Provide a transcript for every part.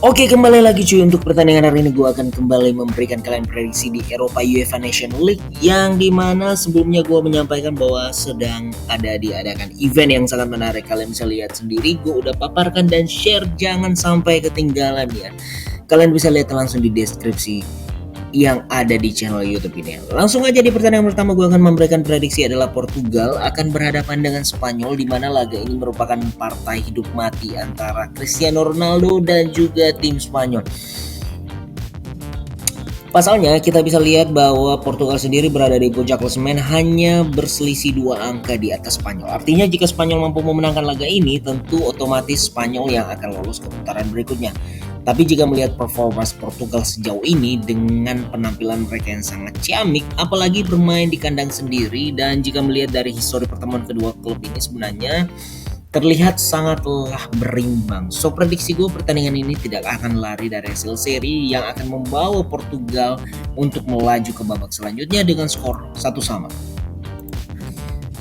Oke, kembali lagi cuy, untuk pertandingan hari ini gue akan kembali memberikan kalian prediksi di Eropa UEFA Nation League, yang dimana sebelumnya gue menyampaikan bahwa sedang ada diadakan event yang sangat menarik. Kalian bisa lihat sendiri, gue udah paparkan dan share, jangan sampai ketinggalan ya. Kalian bisa lihat langsung di deskripsi yang ada di channel YouTube ini. Langsung aja di pertandingan pertama gue akan memberikan prediksi adalah Portugal akan berhadapan dengan Spanyol, di mana laga ini merupakan partai hidup mati antara Cristiano Ronaldo dan juga tim Spanyol. Pasalnya kita bisa lihat bahwa Portugal sendiri berada di puncak klasemen hanya berselisih 2 angka di atas Spanyol. Artinya jika Spanyol mampu memenangkan laga ini, tentu otomatis Spanyol yang akan lolos ke putaran berikutnya. Tapi jika melihat performa Portugal sejauh ini dengan penampilan mereka yang sangat ciamik, apalagi bermain di kandang sendiri, dan jika melihat dari histori pertemuan kedua klub ini sebenarnya terlihat sangatlah berimbang. So prediksi gue, pertandingan ini tidak akan lari dari hasil seri yang akan membawa Portugal untuk melaju ke babak selanjutnya dengan skor 1-1.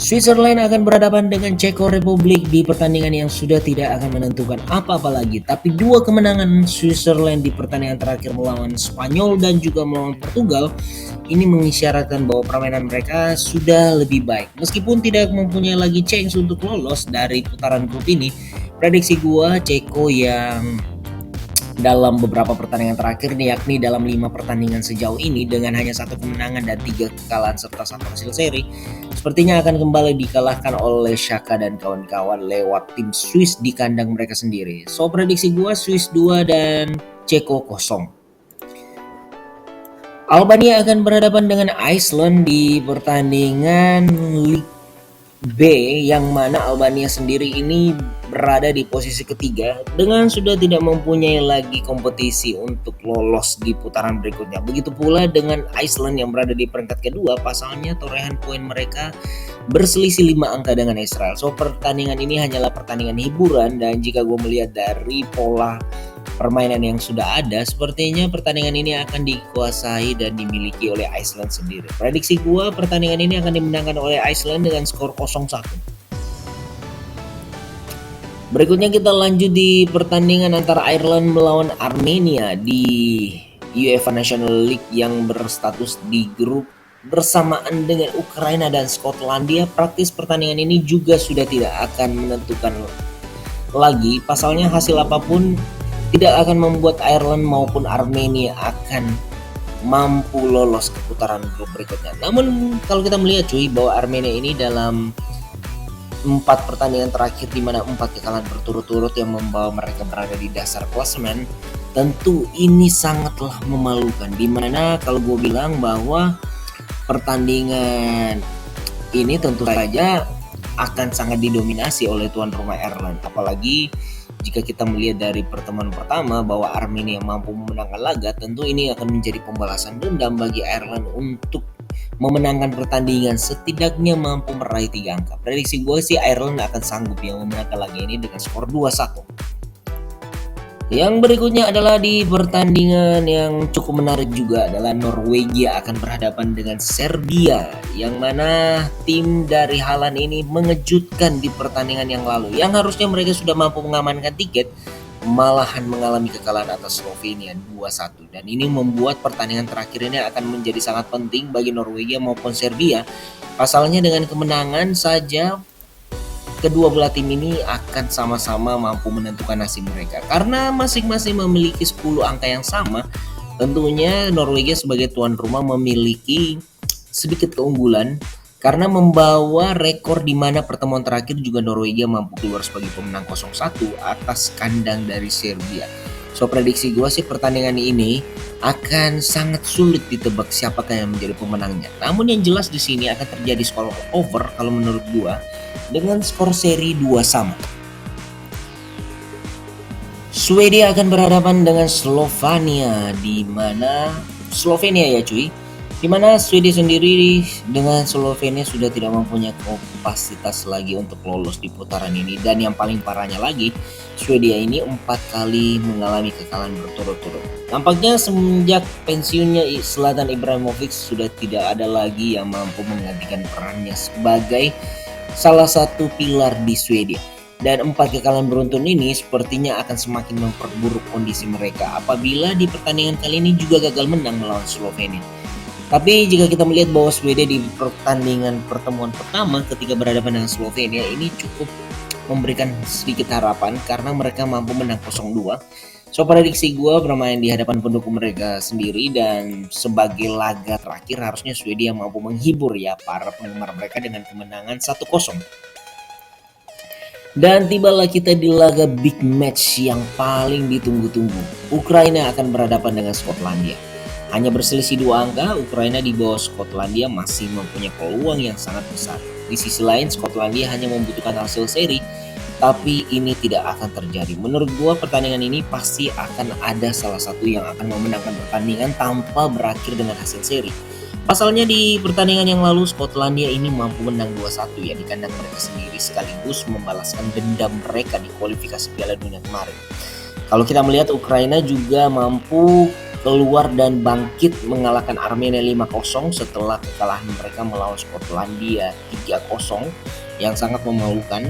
Switzerland akan berhadapan dengan Ceko Republik di pertandingan yang sudah tidak akan menentukan apa-apa lagi. Tapi dua kemenangan Switzerland di pertandingan terakhir melawan Spanyol dan juga melawan Portugal ini mengisyaratkan bahwa permainan mereka sudah lebih baik. Meskipun tidak mempunyai lagi chance untuk lolos dari putaran grup ini, prediksi gua Ceko yang dalam beberapa pertandingan terakhir nih, yakni dalam 5 pertandingan sejauh ini dengan hanya 1 kemenangan dan 3 kekalahan serta 1 hasil seri, sepertinya akan kembali dikalahkan oleh Xhaka dan kawan-kawan lewat tim Swiss di kandang mereka sendiri. So prediksi gua Swiss 2 dan Ceko 0. Albania akan berhadapan dengan Iceland di pertandingan League B, yang mana Albania sendiri ini berada di posisi ketiga dengan sudah tidak mempunyai lagi kompetisi untuk lolos di putaran berikutnya. Begitu pula dengan Iceland yang berada di peringkat kedua, pasalnya torehan poin mereka berselisih 5 angka dengan Israel. So pertandingan ini hanyalah pertandingan hiburan, dan jika gue melihat dari pola permainan yang sudah ada, sepertinya pertandingan ini akan dikuasai dan dimiliki oleh Iceland sendiri. Prediksi gua, pertandingan ini akan dimenangkan oleh Iceland dengan skor 0-1. Berikutnya kita lanjut di pertandingan antara Ireland melawan Armenia di UEFA National League yang berstatus di grup bersamaan dengan Ukraina dan Skotlandia. Praktis pertandingan ini juga sudah tidak akan menentukan lagi, pasalnya hasil apapun tidak akan membuat Ireland maupun Armenia akan mampu lolos ke putaran grup berikutnya. Namun kalau kita melihat cuy, bahwa Armenia ini dalam 4 pertandingan terakhir, di mana 4 kekalahan berturut-turut yang membawa mereka berada di dasar klasemen, tentu ini sangatlah memalukan. Dimana kalau gue bilang bahwa pertandingan ini tentu saja akan sangat didominasi oleh tuan rumah Ireland, apalagi jika kita melihat dari pertemuan pertama bahwa Armenia mampu memenangkan laga, tentu ini akan menjadi pembalasan dendam bagi Ireland untuk memenangkan pertandingan, setidaknya mampu meraih 3 angka. Prediksi gue sih Ireland akan sanggup yang memenangkan laga ini dengan skor 2-1. Yang berikutnya adalah di pertandingan yang cukup menarik juga adalah Norwegia akan berhadapan dengan Serbia, yang mana tim dari Haaland ini mengejutkan di pertandingan yang lalu, yang harusnya mereka sudah mampu mengamankan tiket, malahan mengalami kekalahan atas Slovenia 2-1, dan ini membuat pertandingan terakhir ini akan menjadi sangat penting bagi Norwegia maupun Serbia. Pasalnya dengan kemenangan saja kedua belah tim ini akan sama-sama mampu menentukan nasib mereka, karena masing-masing memiliki 10 angka yang sama. Tentunya Norwegia sebagai tuan rumah memiliki sedikit keunggulan karena membawa rekor di mana pertemuan terakhir juga Norwegia mampu keluar sebagai pemenang 0-1 atas kandang dari Serbia. So prediksi gue sih pertandingan ini akan sangat sulit ditebak siapakah yang menjadi pemenangnya. Namun yang jelas di sini akan terjadi skor over kalau menurut gue, dengan skor seri 2-2. Swedia akan berhadapan dengan Slovenia, di mana Slovenia ya cuy, di mana Swedia sendiri dengan Slovenia sudah tidak mempunyai kapasitas lagi untuk lolos di putaran ini, dan yang paling parahnya lagi, Swedia ini 4 kali mengalami kekalahan berturut-turut. Nampaknya semenjak pensiunnya Zlatan Ibrahimovic sudah tidak ada lagi yang mampu menggantikan perannya sebagai salah satu pilar di Swedia. Dan 4 kekalahan beruntun ini sepertinya akan semakin memperburuk kondisi mereka apabila di pertandingan kali ini juga gagal menang melawan Slovenia. Tapi jika kita melihat bahwa Swedia di pertandingan pertemuan pertama ketika berhadapan dengan Slovenia ini cukup memberikan sedikit harapan karena mereka mampu menang 0-2. So prediksi gue bermain di hadapan pendukung mereka sendiri dan sebagai laga terakhir harusnya Swedia mampu menghibur ya para penggemar mereka dengan kemenangan 1-0. Dan tibalah kita di laga big match yang paling ditunggu-tunggu. Ukraina akan berhadapan dengan Skotlandia. Hanya berselisih 2 angka, Ukraina di bawah Skotlandia masih mempunyai peluang yang sangat besar. Di sisi lain, Skotlandia hanya membutuhkan hasil seri, tapi ini tidak akan terjadi. Menurut gua pertandingan ini pasti akan ada salah satu yang akan memenangkan pertandingan tanpa berakhir dengan hasil seri. Pasalnya di pertandingan yang lalu Skotlandia ini mampu menang 2-1 ya di kandang mereka sendiri sekaligus membalaskan dendam mereka di kualifikasi Piala Dunia kemarin. Kalau kita melihat Ukraina juga mampu keluar dan bangkit mengalahkan Armenia 5-0 setelah kekalahan mereka melawan Skotlandia 3-0 yang sangat memalukan.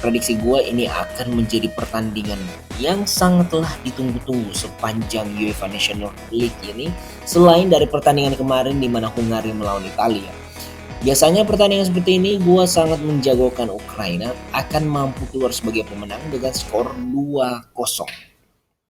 Prediksi gue ini akan menjadi pertandingan yang sangatlah ditunggu-tunggu sepanjang UEFA Nations League ini selain dari pertandingan kemarin di mana Hungaria melawan Italia. Biasanya pertandingan seperti ini gue sangat menjagokan Ukraina akan mampu keluar sebagai pemenang dengan skor 2-0.